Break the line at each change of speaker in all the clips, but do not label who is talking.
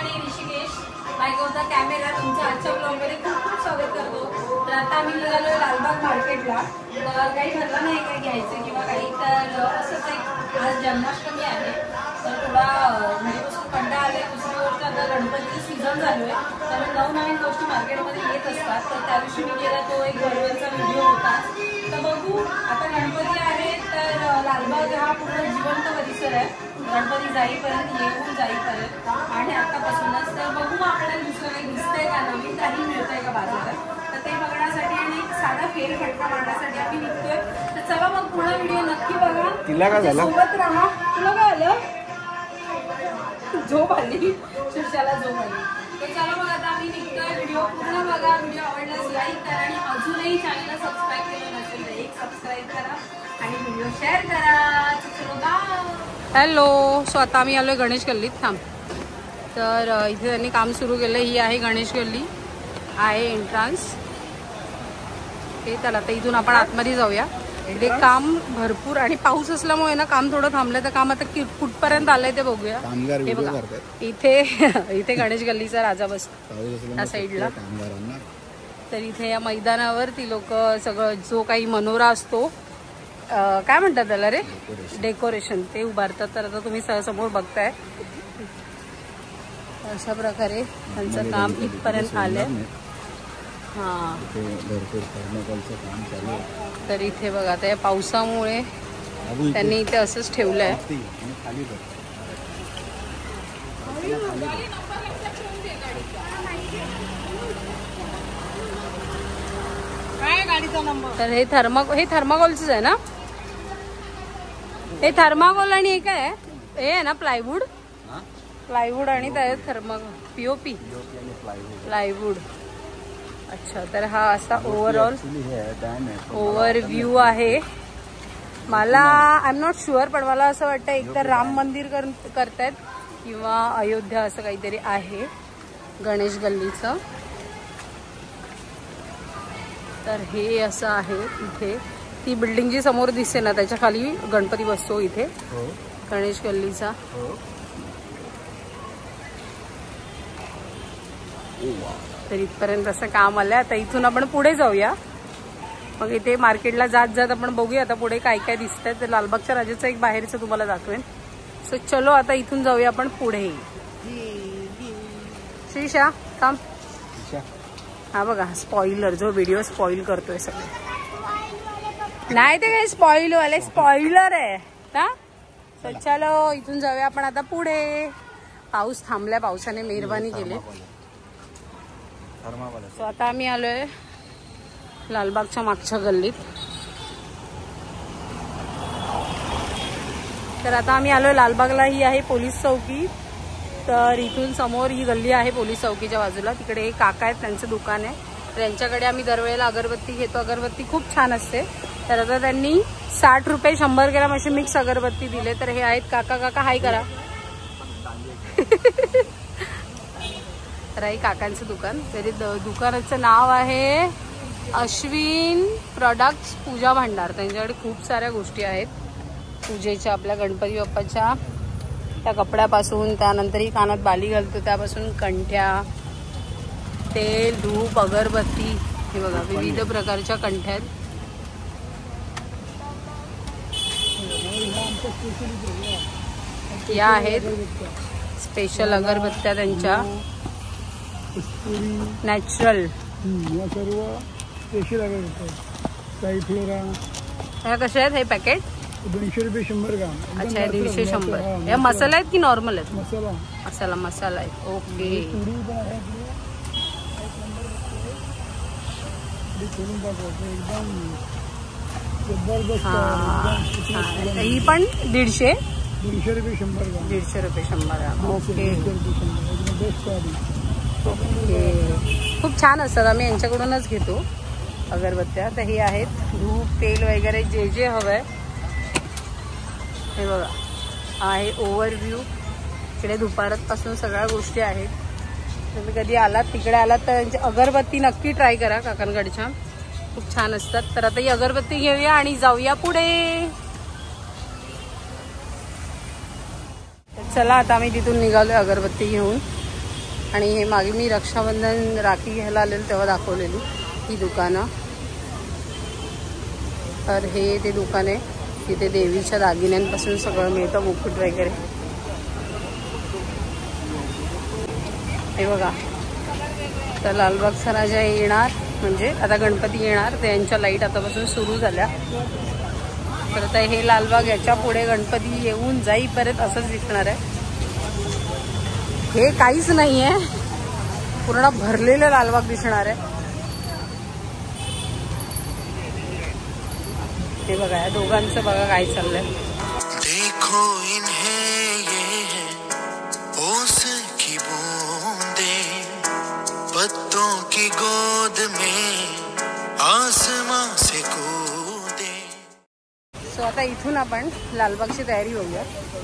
आणि Rishikesh bike of the camera तुमच्या आजच्या ब्लॉगमध्ये खूप खूप स्वागत करतो. तर आता आम्ही निघालो लालबाग मार्केटला. तर काही ठरलं नाही काय घ्यायचं किंवा काही, तर असंच एक आज जन्माष्टमी आहे तर थोडा घरी बसून कंटाळा आले. दुसरी गोष्ट आता गणपतीचं सीझन चालू आहे त्यामुळे नवनवीन गोष्टी मार्केटमध्ये येत असतात. तर त्या दिवशी मी केला तो एक गरवेचा व्हिडिओ होता. तर बघू आता गणपती आहेत तर लालबाग हा पूर्ण जिवंत परिसर आहे गणपती जाईपर्यंत, येऊन जाईपर्यंत. आणि आतापासूनच तर बघू आपल्याला दुसरं काही दिसतंय का, नवीन काही मिळतंय का बाजारात, तर ते बघण्यासाठी आणि साधा फेरफटका मारण्यासाठी आम्ही निघतोय. तर चला मग पूर्ण व्हिडिओ नक्की बघा, सोबत राहा. तुला काय आलं? झोप आली, सुशाला झोप आली. तर चला मग आता आम्ही निघतोय. व्हिडिओ पूर्ण बघा, व्हिडिओ आवडल्यास लाईक करा आणि अजूनही चॅनलला सबस्क्राईब केलं नसेल तर एक सबस्क्राईब करा आणि व्हिडिओ शेअर करा. चलो बाय. हॅलो. सो आता आम्ही आलोय गणेश गल्लीत. थांब. तर इथे त्यांनी काम सुरू केलं. ही आहे गणेश गल्ली, आहे एंट्रन्स हे. त्याला तर इथून आपण आतमध्ये जाऊया. इथे काम भरपूर आणि पाऊस असल्यामुळे ना काम थोडं थांबलंय. तर काम आता कुठपर्यंत आलंय ते बघूया. हे बघा इथे इथे गणेश गल्लीचा राजा बसतो त्या साईडला. तर इथे या मैदानावर ती लोक सगळं जो काही मनोरा असतो, काय म्हणतात त्याला रे, डेकोरेशन, ते उभारतात. तर आता तुम्ही समोर बघताय अशा प्रकारे त्यांचं काम इथपर्यंत आलंय. हां, तर इथे बघा आता या पावसामुळे त्यांनी इथे असंच ठेवलंय. तर हे थर्माकोलच आहे ना, हे थर्माकोल आणि हे काय हे आहे ना, प्लायवूड आणि त्यात थर्माकोल, पीओपी प्लायवूड. अच्छा, तर हा असा ओव्हरऑल ओव्हरव्ह्यू आहे. मला आय एम नॉट शुअर, पण मला असं वाटतं एकतर राम मंदिर करतायत किंवा अयोध्या असं काहीतरी आहे गणेश गल्लीचं. तर हे असं आहे. इथे ती बिल्डिंग जी समोर दिसते ना त्याच्या खाली गणपती बसतो इथे गणेश गल्लीचा. तर इथपर्यंत असं काम आलंय. आता इथून आपण पुढे जाऊया. मग इथे मार्केटला जात जात आपण बघूया आता पुढे काय काय दिसतंय. तर लालबागच्या राजाचं एक बाहेरचं तुम्हाला दाखवेन. सो चलो आता इथून जाऊया आपण पुढे. श्रीशा थांब. हा बघा स्पॉइलर, जो व्हिडिओ स्पॉइल करतोय सगळं. नाही ते काही स्पॉइलर आहे हा. तर चलो इथून जाऊया आपण आता पुढे. पाऊस थांबलाय, पावसाने मेहरबानी केली. सो आता आम्ही आलोय लालबागच्या मागच्या गल्लीत. तर आता आम्ही आलोय लालबागला. ही आहे पोलीस चौकी. तर इथून समोर ही गल्ली आहे पोलीस चौकीच्या बाजूला. तिकडे एक काका आहेत, त्यांचं दुकान आहे. तर यांच्याकडे आम्ही दरवेळेला अगरबत्ती घेतो. अगरबत्ती खूप छान असते. तर आता त्यांनी 60 रुपये 100 ग्रॅम अशी मिक्स अगरबत्ती दिले. तर हे आहेत काका हाय करा. तर आहे काकांचं दुकान. तरी दुकानाचं नाव आहे अश्विन प्रोडक्ट्स पूजा भांडार. त्यांच्याकडे खूप साऱ्या गोष्टी आहेत पूजेच्या, आपल्या गणपती बाप्पाच्या, त्या कपड्यापासून, त्यानंतर ही कानात बाली घालतो त्यापासून, कंठ्या, तेल, धूप, अगरबत्ती, हे बघा विविध प्रकारच्या कंठ्या आहेत. या आहेत स्पेशल अगरबत्त्या त्यांच्या, नॅचरल.
सर्व स्पेशल अगरबत्त्या.
ह्या कशा आहेत हे पॅकेट?
200 रुपये 100 ग्राम.
अच्छा, 150-100. या मसाला आहेत की नॉर्मल आहेत? मसाला आहे. ओके. ही पण 150
रुपये 100 ग्राम.
150 रुपये 100 ग्राम. ओके. खूप छान असतात. आम्ही यांच्याकडूनच घेतो अगरबत्त्या. तर हे आहेत धूप, तेल वगैरे जे जे हवंय. हे बघा आहे ओव्हरव्ह्यू. इकडे दुपारपासून सगळ्या गोष्टी आहेत. तुम्ही कधी आलात, तिकडे आलात तर अगरबत्ती नक्की ट्राय करा काकांकडच्या, खूप छान असतात. तर आता ही अगरबत्ती घेऊया आणि जाऊया पुढे. चला आता आम्ही तिथून निघालोय अगरबत्ती घेऊन.
आणि हे मागे मी रक्षाबंधन राखी घ्यायला आलेलो तेव्हा दाखवलेली ही दुकानं. तर हे ते दुकान आहे, तिथे देवीच्या दागिन्यांपासून सगळं मिळतं, मुकुट वगैरे. हे बघा, तर लालबागचा राजा येणार म्हणजे आता गणपती येणार, त्यांच्या लाईट आतापासून सुरू झाल्या. तर आता हे लालबाग याच्या पुढे गणपती येऊन जाईपर्यंत असंच दिसणार आहे. हे काहीच नाही आहे, पूर्ण भरलेलं लालबाग दिसणार आहे. हे बघा, या दोघांचं बघा काय चाललंय.
देखो इन्हें ये है ओस की बूंदे, पत्तों की गोद में आसमां से कूदे.
सो आता इथून आपण लालबागची तयारी होऊया,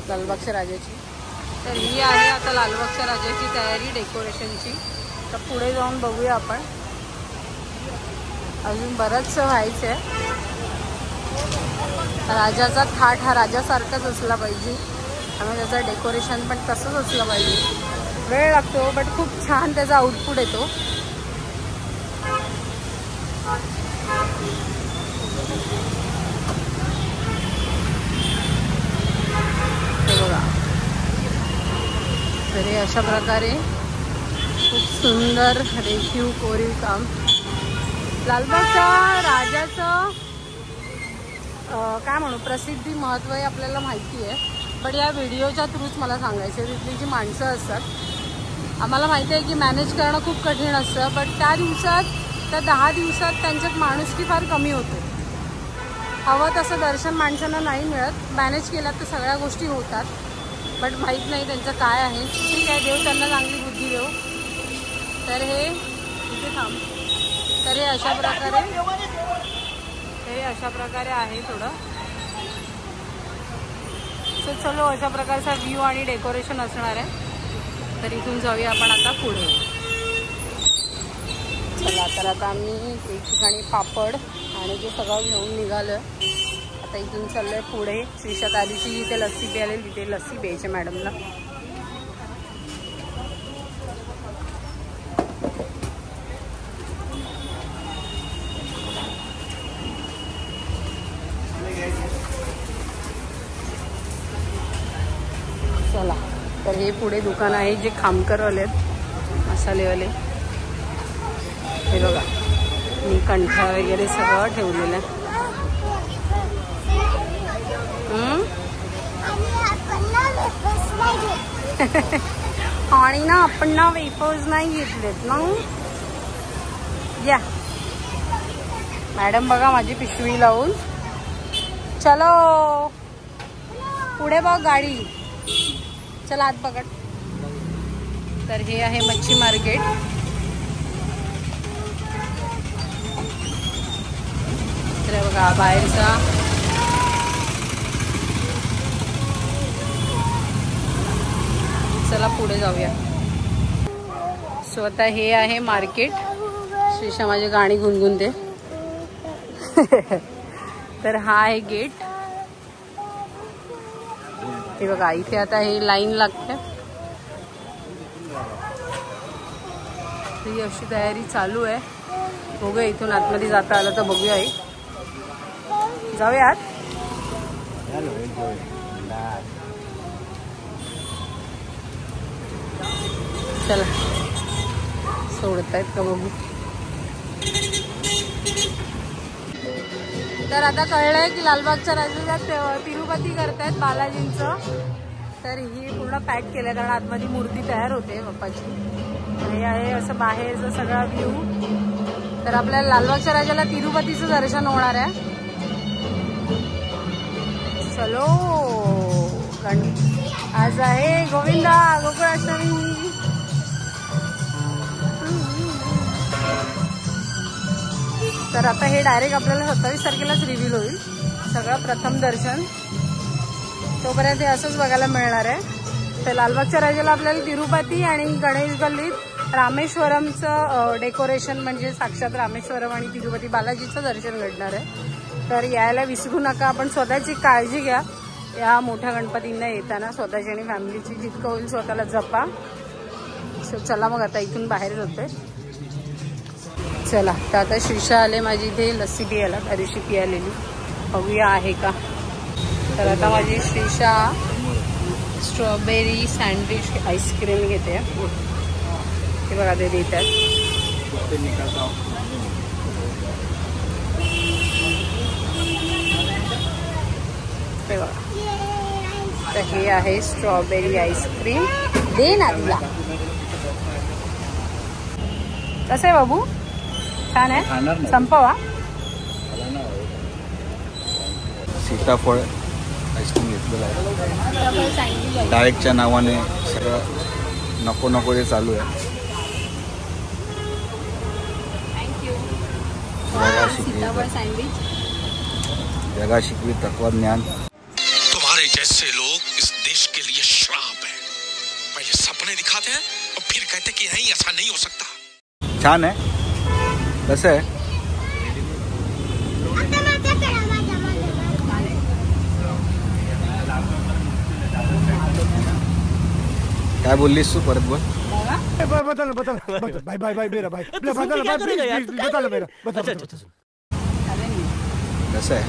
लालबागच्या राजाची. तर ही आहे आता लालबागच्या राजाची तयारी डेकोरेशनची. तर पुढे जाऊन बघूया आपण, अजून बरंचसं व्हायचं आहे. राजाचा थाट हा राजासारखाच असला पाहिजे आणि त्याचं डेकोरेशन पण तसंच असलं पाहिजे. वेळ लागतो बट खूप छान त्याचा आउटपुट येतो. हे बघा, तर हे अशा प्रकारे खूप सुंदर रेखीव कोरीव काम. लालबागच्या राजाचं काय म्हणू, प्रसिद्धी महत्त्व हे आपल्याला माहिती आहे, पण या व्हिडिओच्या थ्रूच मला सांगायचं आहे. तिथली जी माणसं असतात, आम्हाला माहिती आहे की मॅनेज करणं खूप कठीण असतं, बट त्या दिवसात, त्या 10 दिवसात त्यांच्यात माणुसकी फार कमी होते. हवं तसं दर्शन माणसांना नाही मिळत, मॅनेज केलात तर सगळ्या गोष्टी होतात, बट माहीत नाही त्यांचं काय आहे. ठीक आहे, देव त्यांना चांगली बुद्धी देव. तर हे इथे थांब. तर हे अशा प्रकारे आहे थोडं. सो चलो, अशा प्रकारचा व्ह्यू आणि डेकोरेशन असणार आहे. तर इथून जाऊया आपण आता पुढे. चला, तर आता आम्ही एक ठिकाणी पापड आणि ते सगळं घेऊन निघालं. आता इथून चाललोय पुढे. श्रीषा त्या दिवशी इथे लस्सी प्यायली, तिथे लस्सी प्यायची मॅडमला. चला, तर हे पुढे दुकान आहे जे खामकरवाले आहेत, मसालेवाले. हे बघा, मी कंठा वगैरे सगळं ठेवलेलं आहे. आणि ना आपण ना वेफर्स नाही घेतलेत ना. या मॅडम बघा माझी पिशवी लावून. चलो पुढे बघ गाडी, चला आत पकड. तर हे आहे मच्छी मार्केट. तर बघा बाहेरचा. चला पुढे जाऊया. सो आता हे आहे मार्केट. श्रीषा माझी गाणी गुणगुणते. तर हा आहे गेट. हे बघा, इथे आता हे लाईन लागते. ही अशी तयारी चालू आहे. बघूया इथून आतमध्ये जाता आलं तर बघूया. जाऊयात. चला सोडतायत का बघू. तर आता कळलंय की लालबागच्या राजाला तिरुपती करतायत बालाजींचं. तर ही पूर्ण पॅक केलंय कारण आतमध्ये मूर्ती तयार होते बाप्पाची. हे आहे असं बाहेरचं सगळा व्ह्यू. तर आपल्याला लालबागच्या राजाला तिरुपतीचं दर्शन होणार आहे. चलो, आज आहे गोविंदा गोकुळाष्टमी. तर आता हे डायरेक्ट आपल्याला 27 तारखेलाच रिव्हील होईल सगळं प्रथम दर्शन. तोपर्यंत हे असंच बघायला मिळणार आहे. तर लालबागच्या राजाला आपल्याला तिरुपती आणि गणेश गल्लीत रामेश्वरमचं डेकोरेशन म्हणजे साक्षात रामेश्वरम आणि तिरुपती बालाजीचं दर्शन घडणार आहे. तर यायला विसरू नका. आपण स्वतःची काळजी घ्या या मोठ्या गणपतींना येताना. स्वतःची आणि फॅमिलीची जितकं होईल स्वतःला जपा. चला मग आता इथून बाहेर जातोय. चला तर आता श्रीषा आले माझी इथे लस्सी पियाला, त्या दिवशी पियालेली. बघूया आहे का. तर आता माझी श्रीषा स्ट्रॉबेरी सँडविच आईस्क्रीम घेते. ते बघा ते देतात. ते बघा, तर हे आहे स्ट्रॉबेरी आईस्क्रीम. दे ना तिला. कसं आहे बाबू? छान आहे. संपवा.
सीताफळ आईस्क्रीम घेतलेलं आहे. डाएटच्या नावाने सगळं नको नको हे चालू आहे.
सीताफळ सँडविच.
जगा शिकवी तत्वज्ञान.
तुम्हारे जैसे लोग इस देश के लिए श्राप है. पहले सपने दिखाते हैं और फिर कहते कि नहीं ऐसा नहीं हो सकता.
छान आहे. कसं आहे? काय बोललीस तू? परत बोल.
बता बाय बाय बाय मेरा भाई. बता मेरा.
कसं आहे?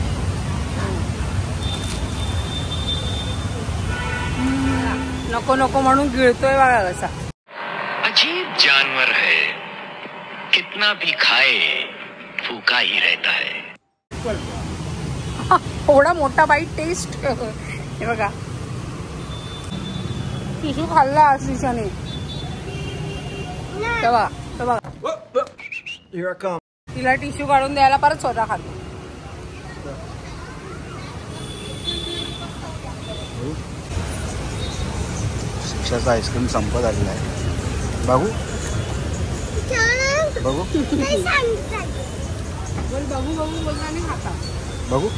नको नको म्हणून गिळतोय बघा कसा.
अजीब जानवर है, कितना भी खाए भूखा ही रहता है.
थोडा मोठा बाईट टेस्ट. हे बघा टिश्यू खाल्ला श्रीषाने. तेव्हा तिला टिश्यू काढून द्यायला परत स्वतः खातो.
शिक्षाचा आईस्क्रीम संपत आलेला आहे. बघू बघू
बोल बघू बघू बोलता आणि खाता.
बघू.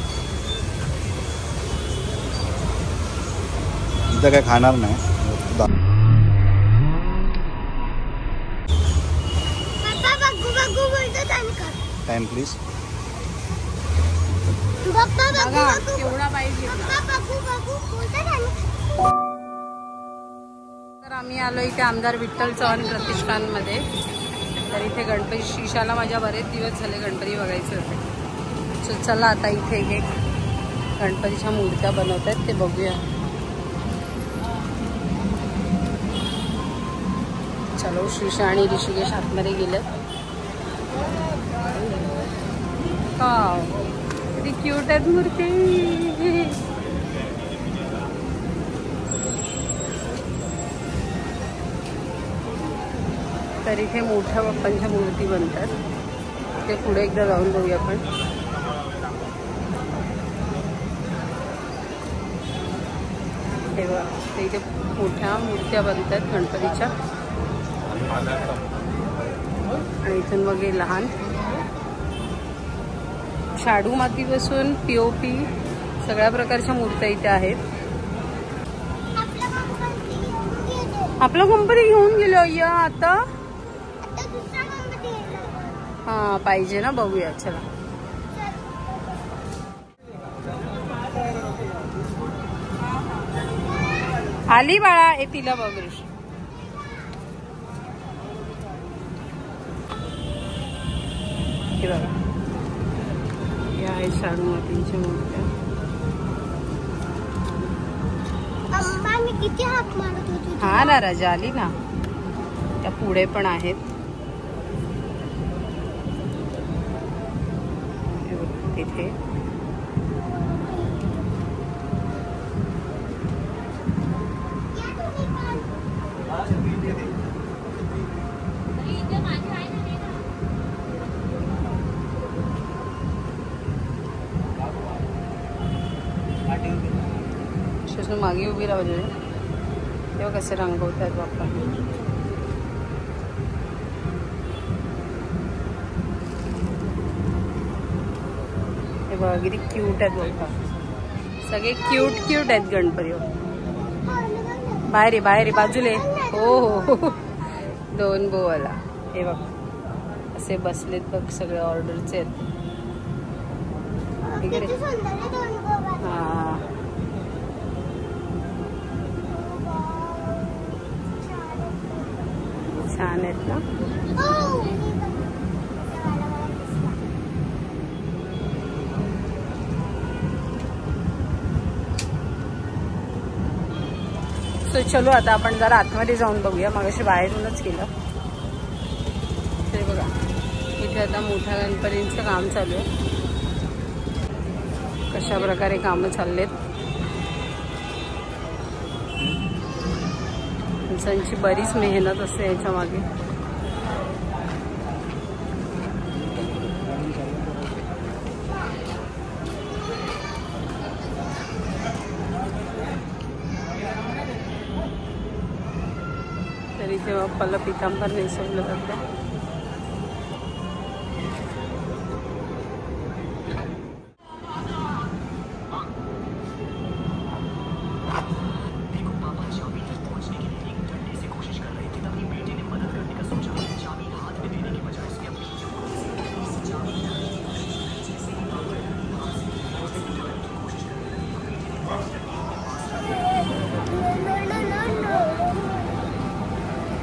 इथं काय खाणार नाही. Time please.
केवढा पाहिजे. तर आम्ही आलो इथे आमदार विठ्ठल चव्हाण प्रतिष्ठानमध्ये. तर इथे गणपती श्रीषाला माझ्या बरेच दिवस झाले गणपती बघायचे होते. सो चला आता इथे एक गणपतीच्या मूर्त्या बनवत आहेत ते बघूया. चलो श्रीषा आणि ऋषिकेश आतमध्ये गेले. किती क्यूट आहेत मूर्ती. तर इथे मोठ्या बाप्पांच्या मूर्ती बनतात. ते पुढे एकदा जाऊन बघूया आपण. हे बघा ते इथे मोठ्या मूर्त्या बनतात गणपतीच्या. आणि इथून मग हे लहान शाडू मातीपासून POP सगळ्या प्रकारच्या मूर्त्या इथे आहेत. आपला गणपती घेऊन गेलो अय्या आता. हा पाहिजे ना. बघूया चला. आली बाळा. ए तिला बघ ऋषी. हे बघा या आहे शाडू मातींच्या मूर्त्या.
किती हात मारत होती.
हा ना राजा आली ना. त्या पुढे पण आहेत. तिथे मागे उभी राहू. तेव्हा कसे रंगवतात बाप्पा. हे बघा किती क्यूट आहेत बाप्पा. सगळे क्यूट क्यूट आहेत गणपती. बाहेर बाहेर बाजूले. हो हो 2 बोवाला. हे बघ असे बसलेत बघ. सगळे ऑर्डरचे आहेत. ठीक आहे. हा छान आहेत ना. सो चलो आता आपण जरा आतमध्ये जाऊन बघूया. मगाशी बाहेरूनच केलं. ते बघा इथे आता मोठ्या गणपतींचं काम चालू आहे. कशा प्रकारे कामं चाललेत. त्यांची बरीच मेहनत असते याच्या मागे. तर इथे बाप्पाला पितांबर नेसवलं जातं.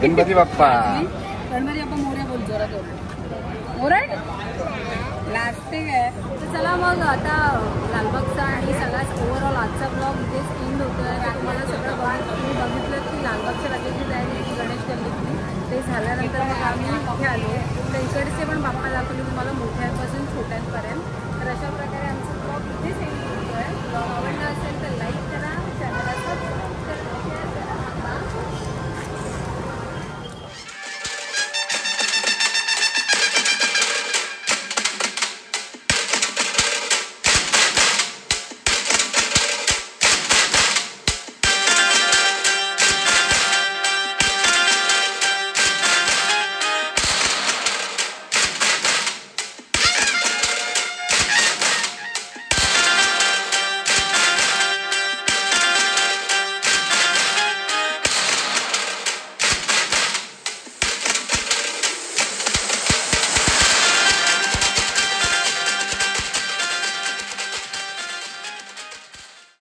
गणपती बाप्पा.
गणपती बाप्पा मोरया बोल जोरात ओरड लाजते काय. तर चला मग आता लालबागचा आणि सगळ्याच ओव्हरऑल आजचा ब्लॉग इथेच एंड होतोय. आणि मला सगळं बघितलं की लालबागच्या लगेची जायची गणेश गल्लीतली ते झाल्यानंतर मग आम्ही इथे आलो. तर इकडचे पण बाप्पा दाखवले तुम्हाला मोठ्यांपासून छोट्यांपर्यंत. तर अशा प्रकारे आमचा ब्लॉग इथेच एंड होतोय. ब्लॉग आवडला